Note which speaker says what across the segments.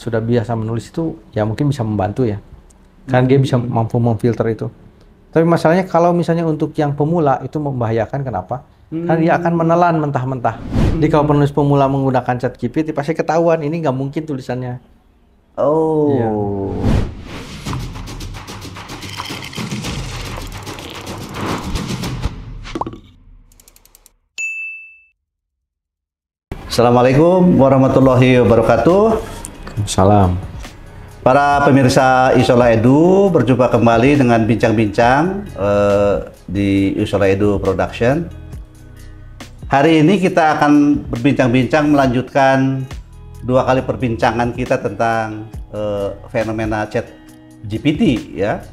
Speaker 1: sudah biasa menulis itu ya mungkin bisa membantu ya. Kan dia bisa mampu memfilter itu. Tapi masalahnya kalau misalnya untuk yang pemula itu membahayakan, kenapa? Karena dia akan menelan mentah-mentah. Jadi kalau penulis pemula menggunakan ChatGPT pasti ketahuan ini nggak mungkin tulisannya.
Speaker 2: Oh.
Speaker 1: Iya.
Speaker 2: Assalamualaikum warahmatullahi wabarakatuh.
Speaker 1: Salam.
Speaker 2: Para pemirsa Isola Edu, berjumpa kembali dengan bincang-bincang di Isola Edu Production. Hari ini kita akan berbincang-bincang melanjutkan 2 kali perbincangan kita tentang fenomena ChatGPT ya,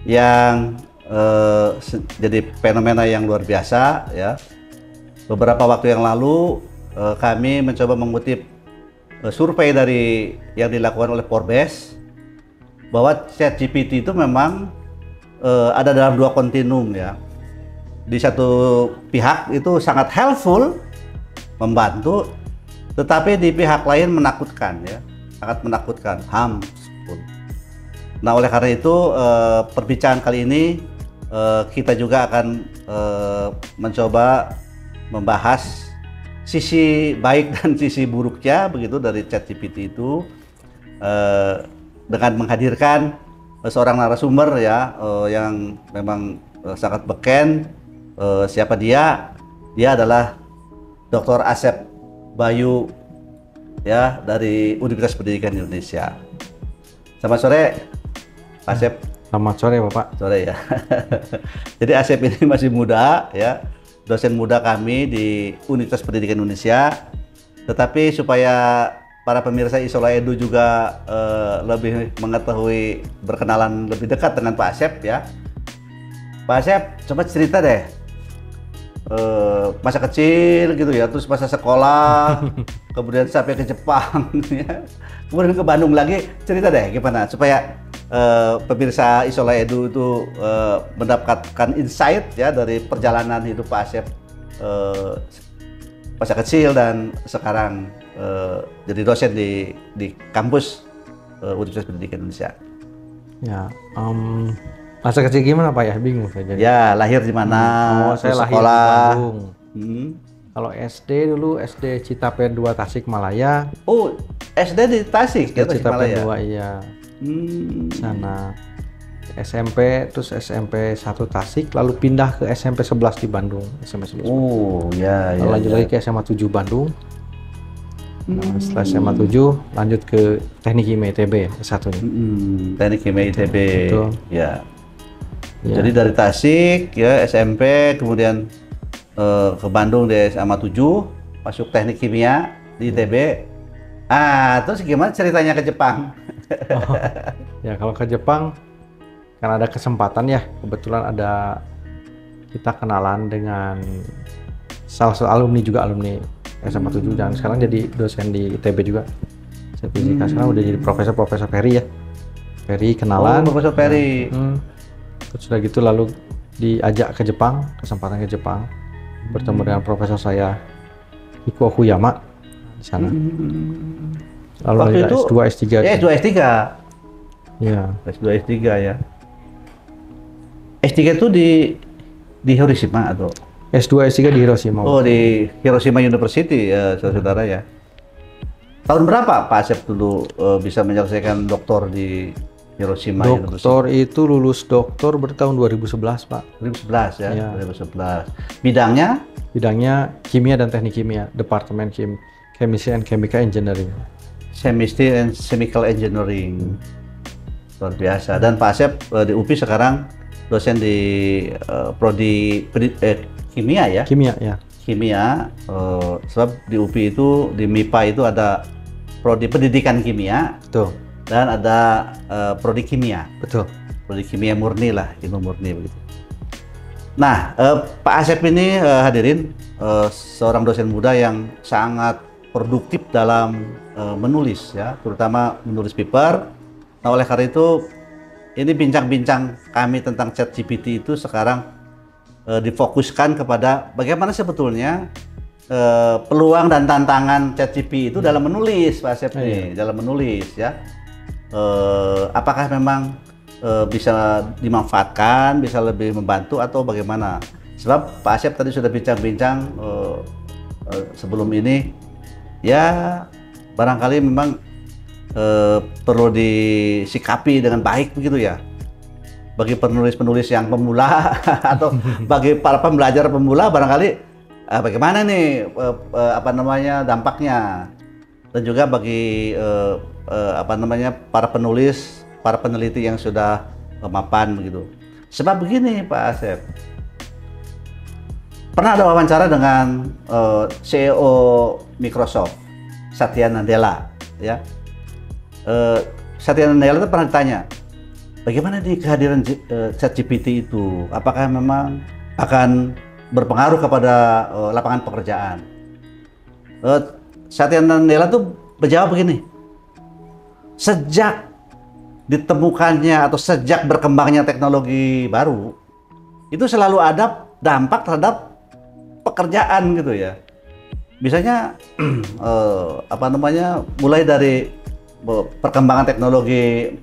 Speaker 2: yang jadi fenomena yang luar biasa ya. Beberapa waktu yang lalu kami mencoba mengutip survei dari yang dilakukan oleh Forbes bahwa ChatGPT itu memang ada dalam 2 kontinum ya. Di satu pihak itu sangat helpful, membantu, tetapi di pihak lain menakutkan ya, sangat menakutkan, harmful. Nah, oleh karena itu perbincangan kali ini kita juga akan mencoba membahas sisi baik dan sisi buruknya begitu dari ChatGPT itu, dengan menghadirkan seorang narasumber ya, yang memang sangat beken. Siapa dia? Dia adalah Dr. Asep Bayu ya, dari Universitas Pendidikan Indonesia. Selamat sore, Asep.
Speaker 1: Selamat sore, Bapak.
Speaker 2: Sore ya. Jadi Asep ini masih muda ya, dosen muda kami di Universitas Pendidikan Indonesia. Tetapi supaya para pemirsa Isola Edu juga lebih mengetahui, berkenalan lebih dekat dengan Pak Asep ya. Pak Asep, coba cerita deh masa kecil gitu ya, terus masa sekolah, kemudian sampai ke Jepang ya, kemudian ke Bandung lagi. Cerita deh gimana supaya pemirsa Isola Edu itu mendapatkan insight ya dari perjalanan hidup Pak Asep masa kecil dan sekarang jadi dosen di kampus Universitas Pendidikan Indonesia.
Speaker 1: Ya, masa kecil gimana Pak ya? Bingung saya jadi.
Speaker 2: Ya, lahir di mana?
Speaker 1: Saya lahir
Speaker 2: sekolah
Speaker 1: di Bandung.
Speaker 2: Kalau
Speaker 1: SD dulu SD Citapen 2 Tasikmalaya.
Speaker 2: Oh, SD di Tasik ya,
Speaker 1: Citapen
Speaker 2: Tasikmalaya.
Speaker 1: 2 iya. Sana. SMP, terus SMP 1 Tasik, lalu pindah ke SMP 11 di Bandung. SMP 11.
Speaker 2: Oh, ya,
Speaker 1: Lalu lanjut lagi ke SMA 7 Bandung. Nah, setelah SMA 7 lanjut ke Teknik Kimia ITB ya, S1-nya.
Speaker 2: Teknik Kimia ITB.
Speaker 1: Betul.
Speaker 2: Ya.
Speaker 1: Ya.
Speaker 2: Jadi dari Tasik ya SMP, kemudian ke Bandung di SMA 7, masuk Teknik Kimia di ITB. Terus gimana ceritanya ke Jepang?
Speaker 1: Ya, kalau ke Jepang karena ada kesempatan ya, kebetulan ada kita kenalan dengan salah satu alumni juga, alumni SMA 7 dan sekarang jadi dosen di ITB juga. Saya fisika sekarang udah jadi Profesor Ferry ya. Ferry kenalan.
Speaker 2: Oh, Profesor Ferry.
Speaker 1: Terus sudah gitu lalu diajak ke Jepang, kesempatan ke Jepang, bertemu dengan profesor saya Iko Okuyama di sana. Lalu
Speaker 2: Waktu
Speaker 1: ada
Speaker 2: itu
Speaker 1: S2, S3.
Speaker 2: S2, S3.
Speaker 1: Iya.
Speaker 2: S2, S3 ya. S3 itu di Hiroshima atau?
Speaker 1: S2, S3 di Hiroshima.
Speaker 2: Oh, di Hiroshima University ya, saudara-saudara ya. Tahun berapa Pak Asep dulu bisa menyelesaikan doktor di Hiroshima University?
Speaker 1: Doktor itu lulus doktor bertahun 2011, Pak.
Speaker 2: 2011 ya,
Speaker 1: Ya.
Speaker 2: 2011. Bidangnya?
Speaker 1: Bidangnya kimia dan teknik kimia, Departemen Chemistry and Chemical Engineering.
Speaker 2: Chemistry and Chemical Engineering. Luar biasa. Dan Pak Asep di UPI sekarang dosen di prodi kimia ya?
Speaker 1: Kimia ya.
Speaker 2: Kimia, sebab di UPI itu, di MIPA itu ada prodi pendidikan kimia.
Speaker 1: Betul.
Speaker 2: Dan ada prodi kimia.
Speaker 1: Betul.
Speaker 2: Prodi kimia murni lah, ilmu murni begitu. Nah, Pak Asep ini hadirin seorang dosen muda yang sangat produktif dalam menulis ya, terutama menulis paper. Nah, oleh karena itu ini bincang-bincang kami tentang ChatGPT itu sekarang difokuskan kepada bagaimana sebetulnya peluang dan tantangan ChatGPT itu dalam menulis, Pak Asep nih, dalam menulis ya. Apakah memang bisa dimanfaatkan, bisa lebih membantu atau bagaimana? Sebab Pak Asep tadi sudah bincang-bincang sebelum ini, ya barangkali memang perlu disikapi dengan baik begitu ya. Bagi penulis-penulis yang pemula atau bagi para pembelajar pemula barangkali bagaimana nih apa namanya dampaknya, dan juga bagi apa namanya para penulis, para peneliti yang sudah mapan begitu. Sebab begini Pak Asep, pernah ada wawancara dengan CEO Microsoft, Satya Nadella ya. Satya Nadella itu pernah ditanya, bagaimana nih kehadiran ChatGPT itu? Apakah memang akan berpengaruh kepada lapangan pekerjaan? Satya Nadella tuh menjawab begini, sejak ditemukannya atau sejak berkembangnya teknologi baru, itu selalu ada dampak terhadap pekerjaan gitu ya. Misalnya apa namanya, mulai dari perkembangan teknologi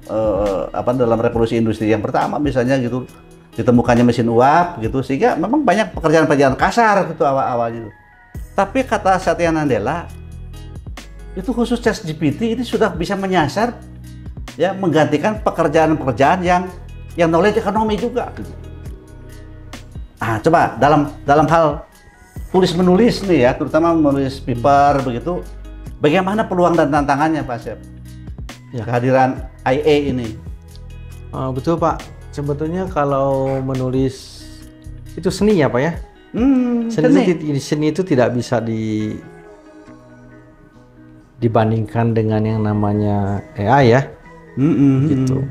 Speaker 2: dalam revolusi industri yang pertama misalnya gitu, ditemukannya mesin uap gitu, sehingga memang banyak pekerjaan-pekerjaan kasar gitu awal-awal gitu. Tapi kata Satya Nadella, itu khusus ChatGPT ini sudah bisa menyasar ya, menggantikan pekerjaan-pekerjaan yang knowledge ekonomi juga gitu. Coba dalam hal tulis menulis nih ya, terutama menulis paper begitu, bagaimana peluang dan tantangannya Pak Asep? Ya. Kehadiran IA ini.
Speaker 1: Betul Pak, sebetulnya kalau menulis itu seni ya Pak ya. Seni itu tidak bisa dibandingkan dengan yang namanya AI ya. Gitu.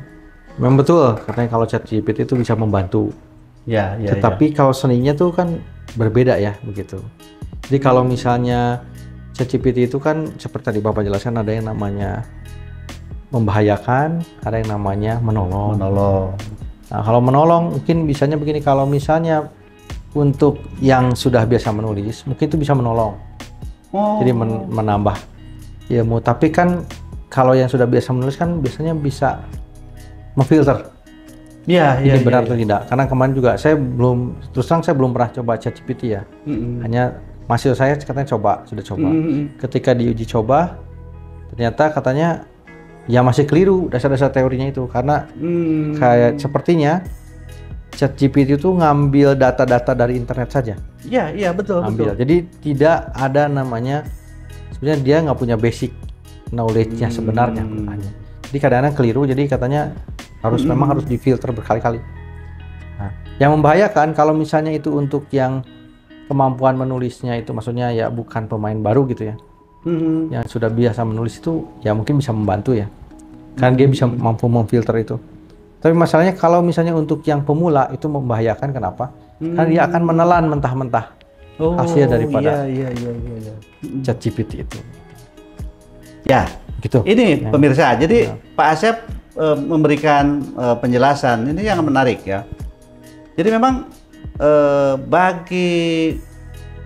Speaker 1: Memang betul katanya kalau ChatGPT itu bisa membantu.
Speaker 2: Ya.
Speaker 1: Tetapi kalau seninya tuh kan berbeda ya begitu. Jadi kalau misalnya ChatGPT itu kan seperti tadi Bapak jelaskan, ada yang namanya membahayakan, ada yang namanya menolong. Nah, kalau menolong mungkin bisanya begini, kalau misalnya untuk yang sudah biasa menulis mungkin itu bisa menolong. Jadi menambah ilmu. Tapi kan kalau yang sudah biasa menulis kan biasanya bisa memfilter. Ini benar atau tidak. Karena kemarin juga saya belum pernah coba ChatGPT ya. Hanya mahasiswa saya sudah coba. Ketika diuji coba, ternyata katanya ya masih keliru dasar-dasar teorinya itu, karena kayak sepertinya ChatGPT itu ngambil data-data dari internet saja.
Speaker 2: Iya betul.
Speaker 1: Jadi tidak ada namanya, sebenarnya dia nggak punya basic knowledge-nya sebenarnya. Jadi kadang-kadang keliru, jadi katanya memang harus difilter berkali-kali. Nah, yang membahayakan kalau misalnya itu untuk yang kemampuan menulisnya itu, maksudnya ya bukan pemain baru gitu ya. Yang sudah biasa menulis itu ya mungkin bisa membantu ya, kan dia bisa mampu memfilter itu. Tapi masalahnya kalau misalnya untuk yang pemula itu membahayakan. Kenapa? Karena dia akan menelan mentah-mentah hasil daripada ChatGPT itu.
Speaker 2: Ya,
Speaker 1: gitu.
Speaker 2: Ini ya. Pemirsa, jadi Pak Asep memberikan penjelasan ini yang menarik ya. Jadi memang bagi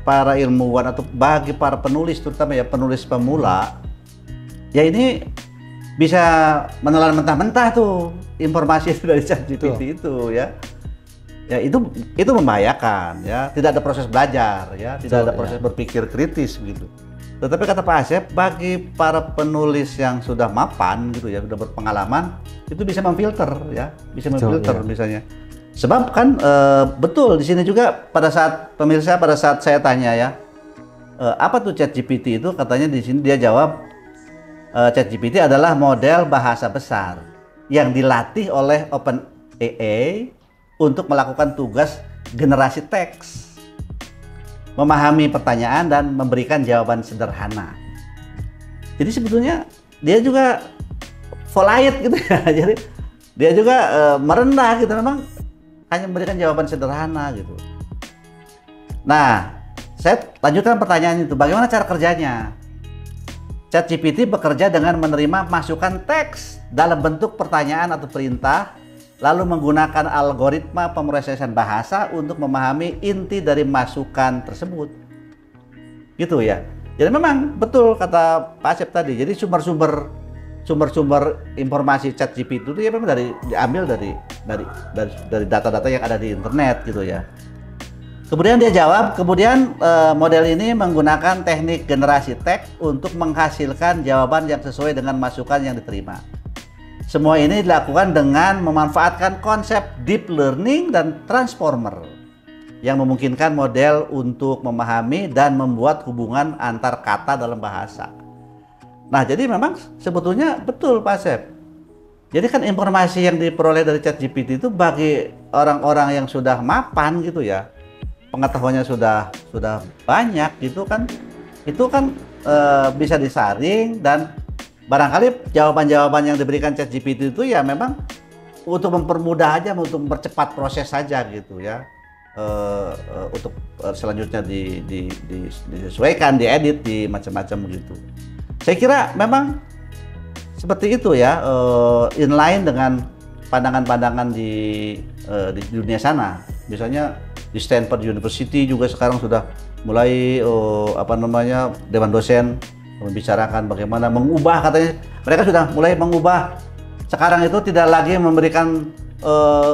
Speaker 2: para ilmuwan atau bagi para penulis, terutama ya penulis pemula, ya ini bisa menelan mentah-mentah tuh informasi itu dari ChatGPT itu ya. Ya itu membahayakan ya, tidak ada proses belajar ya, tidak ada proses berpikir kritis begitu. Tetapi kata Pak Asep, bagi para penulis yang sudah mapan gitu ya, sudah berpengalaman, itu bisa memfilter ya, bisa memfilter misalnya. Sebab kan betul di sini juga pada saat pemirsa, pada saat saya tanya ya, apa tuh ChatGPT itu, katanya di sini dia jawab, ChatGPT adalah model bahasa besar yang dilatih oleh OpenAI untuk melakukan tugas generasi teks, memahami pertanyaan dan memberikan jawaban sederhana. Jadi sebetulnya dia juga polite gitu ya, jadi dia juga merendah gitu, memang hanya memberikan jawaban sederhana gitu. Nah, saya lanjutkan pertanyaan itu, bagaimana cara kerjanya? ChatGPT bekerja dengan menerima masukan teks dalam bentuk pertanyaan atau perintah, lalu menggunakan algoritma pemrosesan bahasa untuk memahami inti dari masukan tersebut. gitu ya. Jadi memang betul kata Pak Asep tadi. Jadi sumber-sumber informasi ChatGPT itu ya memang diambil dari data-data yang ada di internet gitu ya. Kemudian dia jawab, model ini menggunakan teknik generasi teks untuk menghasilkan jawaban yang sesuai dengan masukan yang diterima. Semua ini dilakukan dengan memanfaatkan konsep deep learning dan transformer yang memungkinkan model untuk memahami dan membuat hubungan antar kata dalam bahasa. Nah, jadi memang sebetulnya betul Pak Asep. Jadi kan informasi yang diperoleh dari ChatGPT itu bagi orang-orang yang sudah mapan gitu ya, pengetahuannya sudah banyak gitu kan, itu kan bisa disaring, dan barangkali jawaban-jawaban yang diberikan ChatGPT itu ya memang untuk mempermudah aja, untuk mempercepat proses saja gitu ya. Untuk selanjutnya disesuaikan, diedit, di macam-macam begitu. Saya kira memang seperti itu ya, inline dengan pandangan-pandangan di dunia sana. Misalnya di Stanford University juga sekarang sudah mulai dewan dosen membicarakan bagaimana mengubah, katanya mereka sudah mulai mengubah. Sekarang itu tidak lagi memberikan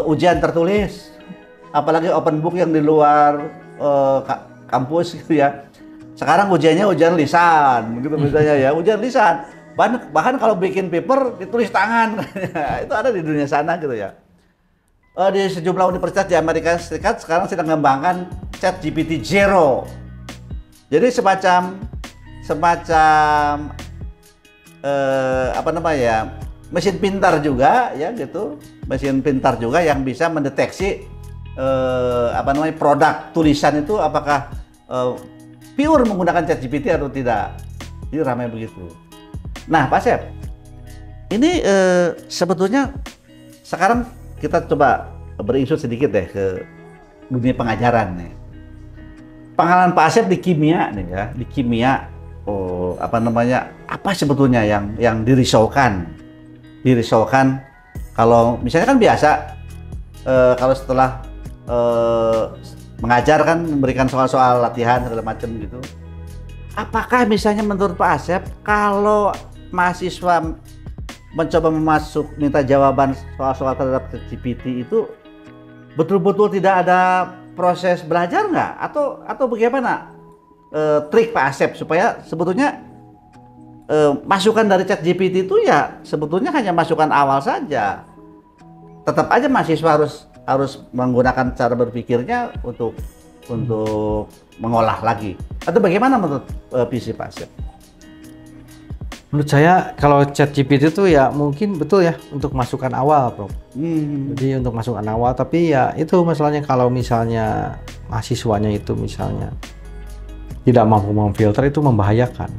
Speaker 2: ujian tertulis, apalagi open book yang di luar kampus gitu ya. Sekarang ujiannya ujian lisan, begitu misalnya ya, ujian lisan. Bahkan kalau bikin paper ditulis tangan, itu ada di dunia sana gitu ya. Di sejumlah universitas di Amerika Serikat sekarang sedang mengembangkan ChatGPT Zero. Jadi semacam mesin pintar juga ya gitu, mesin pintar juga yang bisa mendeteksi produk tulisan itu apakah pure menggunakan ChatGPT atau tidak. Ini ramai begitu. Nah, Pak Asep, ini sebetulnya sekarang kita coba berinsut sedikit deh ke dunia pengajaran nih. Pengalaman Pak Asep di kimia nih ya, di kimia, apa sebetulnya yang dirisaukan kalau misalnya kan biasa kalau setelah mengajar kan memberikan soal-soal latihan segala macam gitu. Apakah misalnya menurut Pak Asep kalau mahasiswa mencoba minta jawaban soal-soal terhadap GPT itu betul-betul tidak ada proses belajar nggak? Atau bagaimana trik Pak Asep supaya sebetulnya masukan dari ChatGPT itu ya sebetulnya hanya masukan awal saja. Tetap aja mahasiswa harus menggunakan cara berpikirnya untuk mengolah lagi. Atau bagaimana menurut visi Pak Asep?
Speaker 1: Menurut saya kalau ChatGPT itu ya mungkin betul ya untuk masukan awal, Prof. Jadi untuk masukan awal, tapi ya itu masalahnya kalau misalnya mahasiswanya itu misalnya tidak mampu memfilter, itu membahayakan.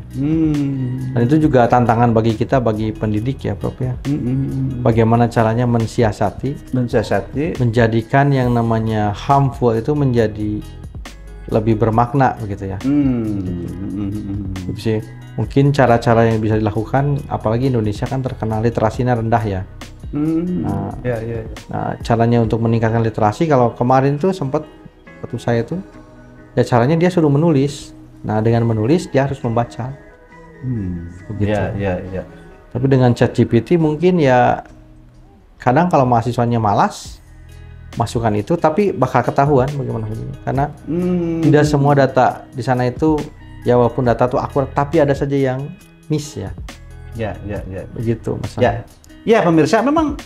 Speaker 1: Dan itu juga tantangan bagi kita, bagi pendidik ya, Prof ya. Bagaimana caranya mensiasati, menjadikan yang namanya harmful itu menjadi lebih bermakna begitu ya. Gitu sih. Mungkin cara-cara yang bisa dilakukan, apalagi Indonesia kan terkenal literasinya rendah ya. Nah, caranya untuk meningkatkan literasi, kalau kemarin tuh sempat waktu saya tuh, ya caranya dia suruh menulis. Nah, dengan menulis dia harus membaca. Begitu. Tapi dengan ChatGPT mungkin ya kadang kalau mahasiswanya malas masukkan itu, tapi bakal ketahuan bagaimana karena tidak semua data di sana itu ya, walaupun data itu akurat, tapi ada saja yang miss ya. Begitu masalah.
Speaker 2: Ya pemirsa, memang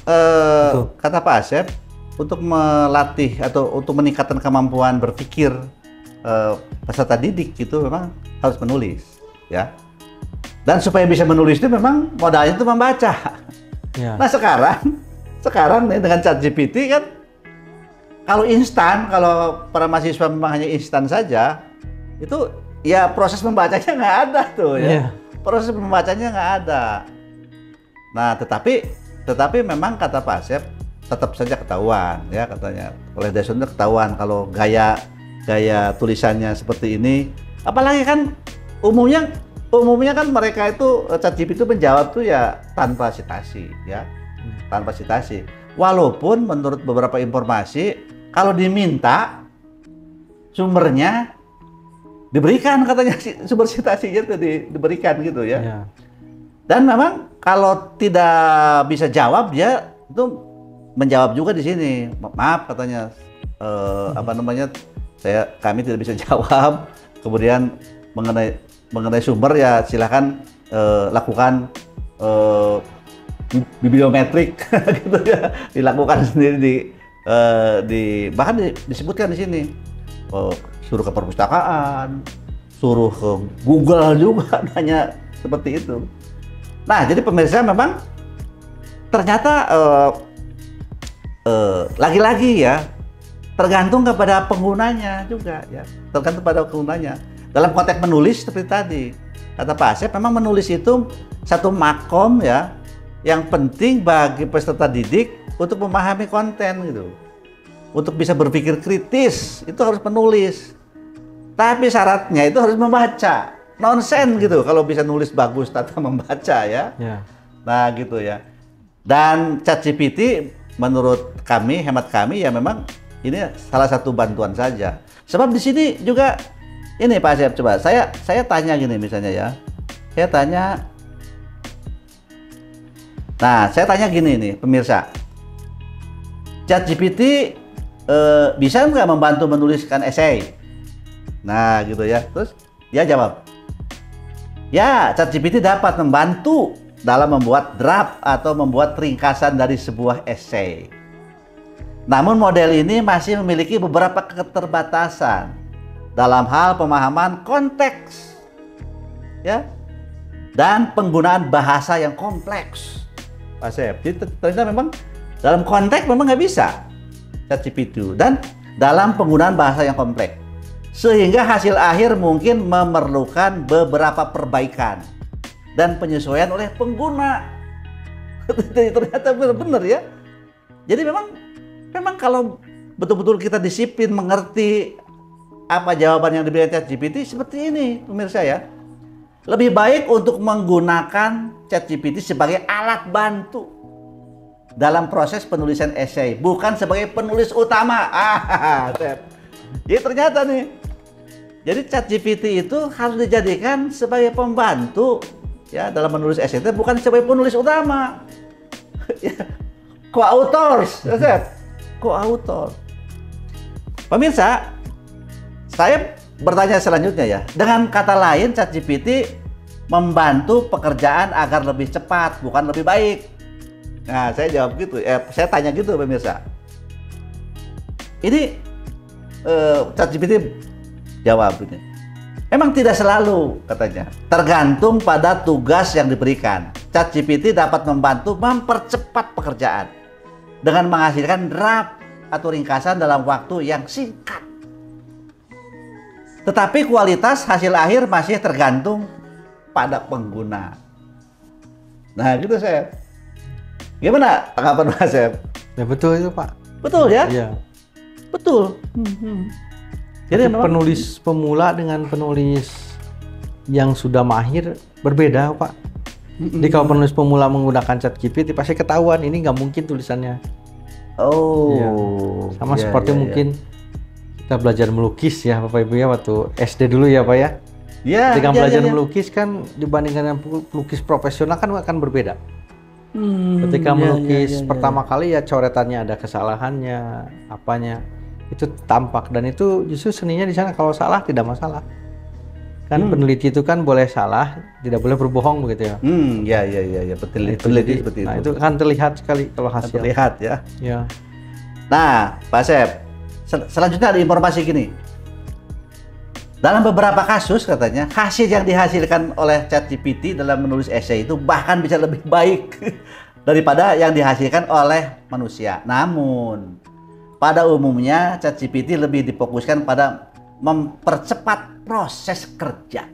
Speaker 2: kata Pak Asep, untuk melatih atau untuk meningkatkan kemampuan berpikir peserta didik itu memang harus menulis ya. Dan supaya bisa menulis itu memang modalnya itu membaca. Nah sekarang nih dengan ChatGPT kan, kalau instan, kalau para mahasiswa memang hanya instan saja, itu ya proses membacanya nggak ada tuh ya. Proses membacanya nggak ada. Nah, tetapi memang kata Pak Asep tetap saja ketahuan ya, katanya oleh dosennya ketahuan kalau gaya tulisannya seperti ini. Apalagi kan umumnya kan mereka itu ChatGPT itu menjawab tuh ya tanpa citasi ya. Tanpa citasi. Walaupun menurut beberapa informasi kalau diminta sumbernya diberikan katanya sumber citasinya itu diberikan gitu ya.
Speaker 1: Ya.
Speaker 2: Dan memang kalau tidak bisa jawab dia itu menjawab juga di sini. Maaf katanya apa namanya kami tidak bisa jawab. Kemudian mengenai sumber ya silahkan lakukan bibliometrik gitu ya, dilakukan sendiri bahkan disebutkan di sini. Suruh ke perpustakaan, suruh ke Google juga nanya seperti itu. Nah, jadi pemirsa memang ternyata lagi-lagi ya tergantung kepada penggunanya juga ya, tergantung pada penggunanya. Dalam konteks menulis seperti tadi kata Pak Asep, memang menulis itu satu makom ya yang penting bagi peserta didik untuk memahami konten gitu. Untuk bisa berpikir kritis itu harus menulis. Tapi syaratnya itu harus membaca. Nonsen gitu kalau bisa nulis bagus tanpa membaca ya. Nah gitu ya. Dan ChatGPT menurut kami, hemat kami ya memang ini salah satu bantuan saja. Sebab di sini juga ini Pak Asep, coba saya tanya gini misalnya ya. Saya tanya gini nih pemirsa. ChatGPT bisa nggak membantu menuliskan esai? Nah gitu ya. Terus dia jawab, ya ChatGPT dapat membantu dalam membuat draft atau membuat ringkasan dari sebuah esai. Namun model ini masih memiliki beberapa keterbatasan dalam hal pemahaman konteks ya dan penggunaan bahasa yang kompleks. Pak Asep, jadi ternyata memang dalam konteks memang nggak bisa ChatGPT dan dalam penggunaan bahasa yang kompleks, sehingga hasil akhir mungkin memerlukan beberapa perbaikan dan penyesuaian oleh pengguna. Ternyata benar-benar ya. Jadi memang kalau betul-betul kita disiplin mengerti apa jawaban yang diberikan ChatGPT seperti ini pemirsa ya. Lebih baik untuk menggunakan ChatGPT sebagai alat bantu dalam proses penulisan esai, bukan sebagai penulis utama. Jadi ternyata nih, jadi ChatGPT itu harus dijadikan sebagai pembantu ya dalam menulis esai, bukan sebagai penulis utama. Co-author, co-author. Pemirsa, saya bertanya selanjutnya ya, dengan kata lain ChatGPT membantu pekerjaan agar lebih cepat, bukan lebih baik. Nah, saya jawab gitu, saya tanya gitu pemirsa. Ini ChatGPT jawab ini. Memang tidak selalu katanya, tergantung pada tugas yang diberikan. ChatGPT dapat membantu mempercepat pekerjaan dengan menghasilkan draft atau ringkasan dalam waktu yang singkat. Tetapi kualitas hasil akhir masih tergantung pada pengguna. Nah, gitu saya. Gimana tanggapan Mas Asep?
Speaker 1: Ya betul itu Pak.
Speaker 2: Betul ya?
Speaker 1: Iya.
Speaker 2: Betul. Jadi
Speaker 1: penulis pemula dengan penulis yang sudah mahir berbeda Pak. Jadi kalau penulis pemula menggunakan ChatGPT pasti ketahuan ini nggak mungkin tulisannya.
Speaker 2: Oh.
Speaker 1: Ya. Sama seperti mungkin kita belajar melukis ya Bapak Ibu ya waktu SD dulu ya Pak ya.
Speaker 2: Ya.
Speaker 1: Ketika belajar melukis kan dibandingkan dengan pelukis profesional kan akan berbeda. Ketika melukis pertama kali ya coretannya ada kesalahannya, apanya itu tampak dan itu justru seninya di sana. Kalau salah tidak masalah. Kan peneliti itu kan boleh salah, tidak boleh berbohong begitu ya.
Speaker 2: Ya betul. Peneliti seperti itu.
Speaker 1: Nah, itu kan terlihat sekali kalau hasil.
Speaker 2: Terlihat ya.
Speaker 1: Ya.
Speaker 2: Nah, Pak Asep, selanjutnya ada informasi gini. Dalam beberapa kasus katanya hasil yang dihasilkan oleh ChatGPT dalam menulis esai itu bahkan bisa lebih baik daripada yang dihasilkan oleh manusia. Namun pada umumnya ChatGPT lebih difokuskan pada mempercepat proses kerja.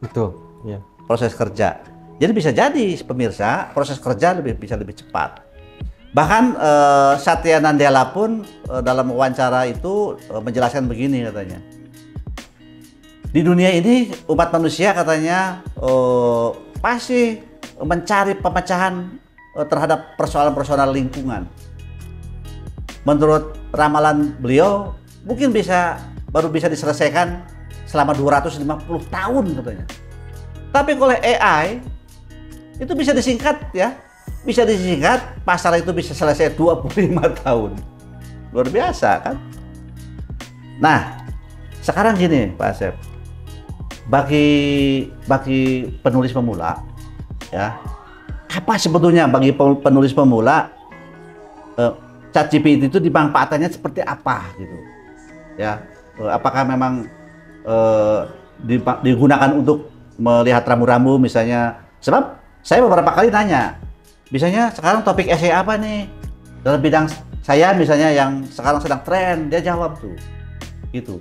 Speaker 1: Betul. Ya.
Speaker 2: Proses kerja. Jadi bisa jadi pemirsa proses kerja bisa lebih cepat. Bahkan Satya Nadella pun dalam wawancara itu menjelaskan begini katanya. Di dunia ini umat manusia katanya pasti mencari pemecahan terhadap persoalan-persoalan lingkungan. Menurut ramalan beliau mungkin baru bisa diselesaikan selama 250 tahun katanya. Tapi kalau AI itu bisa disingkat ya. Bisa disingkat, pasar itu bisa selesai 25 tahun. Luar biasa kan? Nah, sekarang gini Pak Asep. Bagi penulis pemula ya, apa sebetulnya bagi penulis pemula ChatGPT itu dimanfaatannya seperti apa gitu ya, apakah memang digunakan untuk melihat rambu-rambu misalnya, sebab saya beberapa kali nanya misalnya sekarang topik essay apa nih dalam bidang saya misalnya yang sekarang sedang tren, dia jawab tuh gitu.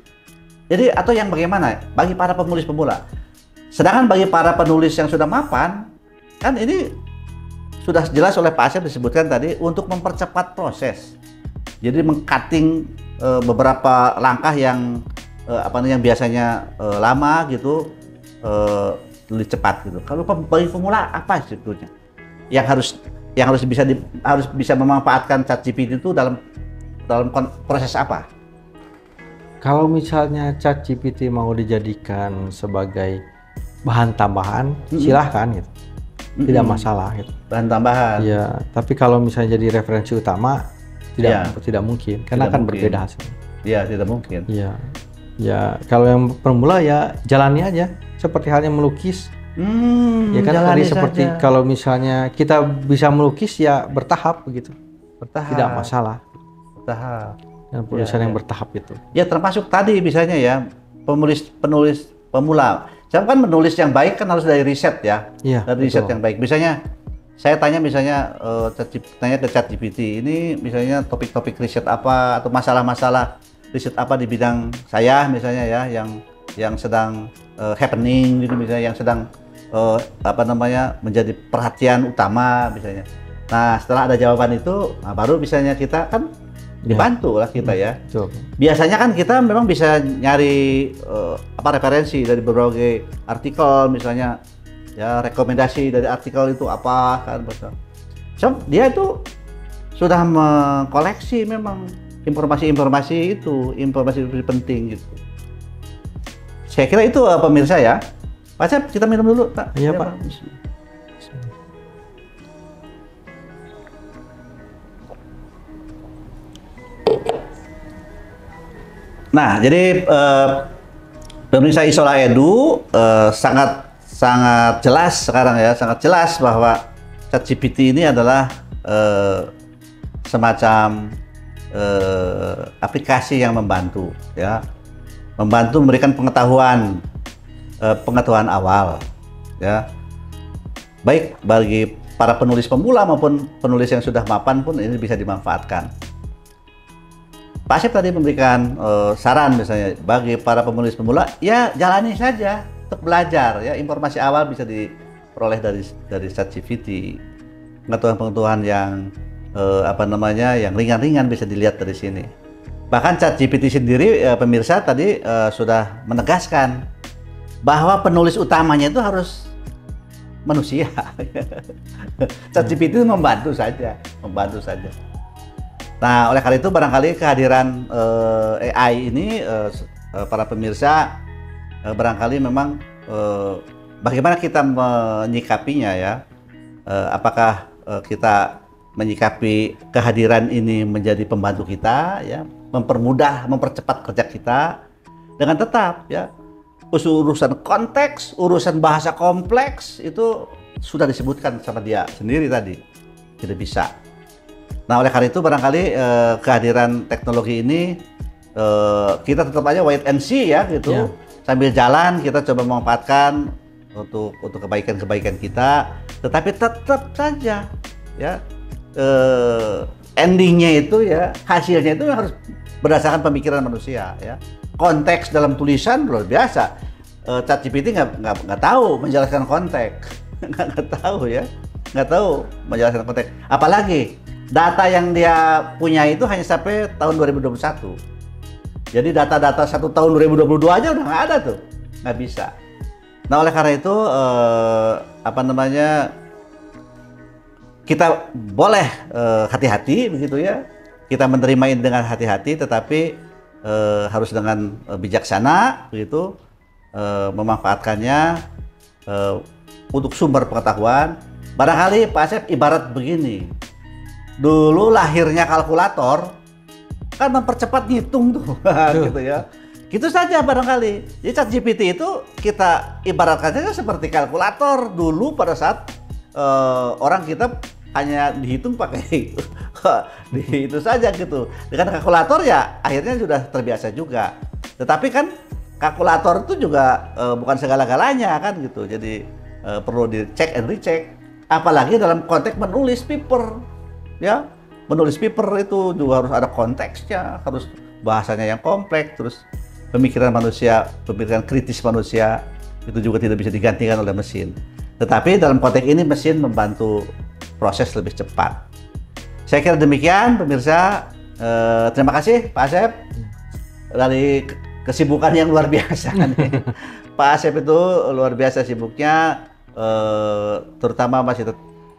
Speaker 2: Jadi atau yang bagaimana bagi para penulis pemula, sedangkan bagi para penulis yang sudah mapan kan ini sudah jelas oleh Pak Asep disebutkan tadi untuk mempercepat proses. Jadi mengcutting beberapa langkah yang yang biasanya lama gitu lebih cepat gitu. Kalau bagi pemula apa sebetulnya yang harus bisa memanfaatkan ChatGPT itu dalam proses apa?
Speaker 1: Kalau misalnya ChatGPT mau dijadikan sebagai bahan tambahan, silahkan gitu. Tidak masalah gitu.
Speaker 2: Bahan tambahan.
Speaker 1: Ya, tapi kalau misalnya jadi referensi utama tidak mungkin karena
Speaker 2: tidak
Speaker 1: akan
Speaker 2: mungkin.
Speaker 1: Berbeda hasilnya.
Speaker 2: Iya, tidak mungkin.
Speaker 1: Iya. Ya, kalau yang pemula ya jalani aja seperti halnya melukis. Ya kan tadi seperti saja. Kalau misalnya kita bisa melukis ya bertahap begitu.
Speaker 2: Bertahap.
Speaker 1: Tidak masalah.
Speaker 2: Bertahap.
Speaker 1: Dan penulisan yang bertahap itu.
Speaker 2: Ya termasuk tadi misalnya ya penulis pemula. Saya kan menulis yang baik kan harus dari riset ya.
Speaker 1: Iya,
Speaker 2: dari riset yang baik. Misalnya saya tanya misalnya tanya ke ChatGPT ini misalnya topik-topik riset apa atau masalah-masalah riset apa di bidang saya misalnya ya yang sedang happening gitu misalnya, yang sedang menjadi perhatian utama misalnya. Nah, setelah ada jawaban itu, baru misalnya kita kan dibantu lah kita ya.
Speaker 1: Betul.
Speaker 2: Biasanya kan kita memang bisa nyari referensi dari berbagai artikel misalnya ya, rekomendasi dari artikel itu apa kan, so dia itu sudah mengkoleksi memang informasi penting gitu. Saya kira itu pemirsa ya. Pak Cep, kita minum dulu Pak.
Speaker 1: Iya Pak.
Speaker 2: Nah, jadi pemirsa Isola Edu sangat jelas sekarang ya, sangat jelas bahwa ChatGPT ini adalah semacam aplikasi yang membantu ya, memberikan pengetahuan awal ya, baik bagi para penulis pemula maupun penulis yang sudah mapan pun ini bisa dimanfaatkan. Pak Asep tadi memberikan saran misalnya bagi para penulis pemula, ya jalani saja untuk belajar ya, informasi awal bisa diperoleh dari ChatGPT, pengetahuan yang yang ringan-ringan bisa dilihat dari sini. Bahkan ChatGPT sendiri pemirsa tadi sudah menegaskan bahwa penulis utamanya itu harus manusia. ChatGPT itu membantu saja. Nah, oleh karena itu barangkali kehadiran AI ini para pemirsa barangkali memang bagaimana kita menyikapinya ya. Apakah kita menyikapi kehadiran ini menjadi pembantu kita ya, mempermudah, mempercepat kerja kita, dengan tetap ya urusan konteks, urusan bahasa kompleks itu sudah disebutkan sama dia sendiri tadi, tidak bisa. Nah, oleh karena itu barangkali kehadiran teknologi ini kita tetap aja wait and see ya gitu. Yeah. Sambil jalan kita coba memanfaatkan untuk kebaikan kita, tetapi tetap saja ya endingnya itu ya, hasilnya itu harus berdasarkan pemikiran manusia ya. Konteks dalam tulisan luar biasa. ChatGPT nggak tahu menjelaskan konteks, nggak tahu ya, nggak tahu menjelaskan konteks. Apalagi data yang dia punya itu hanya sampai tahun 2021. Jadi data-data 1 tahun 2022 aja udah nggak ada tuh, nggak bisa. Nah, oleh karena itu kita boleh hati-hati begitu ya. Kita menerima ini dengan hati-hati, tetapi harus dengan bijaksana begitu. memanfaatkannya untuk sumber pengetahuan. Barangkali Pak Asep ibarat begini, dulu lahirnya kalkulator kan mempercepat ngitung tuh, gitu ya. Gitu saja barangkali. Jadi ChatGPT itu kita ibaratkan saja seperti kalkulator dulu pada saat orang kita hanya dihitung pakai itu saja gitu. Dengan kalkulator ya akhirnya sudah terbiasa juga. Tetapi kan kalkulator itu juga bukan segala-galanya kan gitu. Jadi perlu dicek and recheck. Apalagi dalam konteks menulis paper, ya. Menulis paper itu juga harus ada konteksnya, harus bahasanya yang kompleks, terus pemikiran manusia, pemikiran kritis manusia itu juga tidak bisa digantikan oleh mesin. Tetapi dalam konteks ini mesin membantu proses lebih cepat. Saya kira demikian pemirsa. Terima kasih Pak Asep dari kesibukan yang luar biasa nih. Pak Asep itu luar biasa sibuknya, terutama masih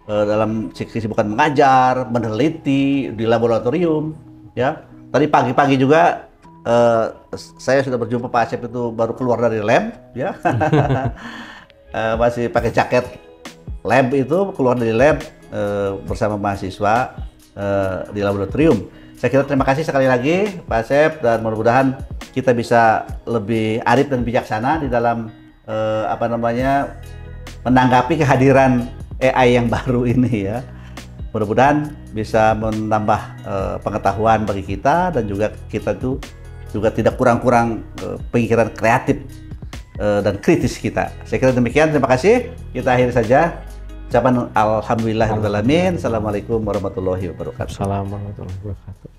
Speaker 2: dalam kesibukan mengajar, meneliti di laboratorium. Ya, tadi pagi-pagi juga saya sudah berjumpa Pak Asep itu baru keluar dari lab, ya. Masih pakai jaket lab itu, keluar dari lab bersama mahasiswa di laboratorium. Saya kira terima kasih sekali lagi Pak Asep, dan mudah-mudahan kita bisa lebih arif dan bijaksana di dalam menanggapi kehadiran AI yang baru ini ya. Mudah-mudahan bisa menambah pengetahuan bagi kita, dan juga kita tuh juga tidak kurang-kurang pemikiran kreatif dan kritis kita. Saya kira demikian, terima kasih. Kita akhiri saja. Ucapan alhamdulillahirabbil alamin. Assalamualaikum warahmatullahi wabarakatuh.
Speaker 1: Assalamualaikum warahmatullahi wabarakatuh.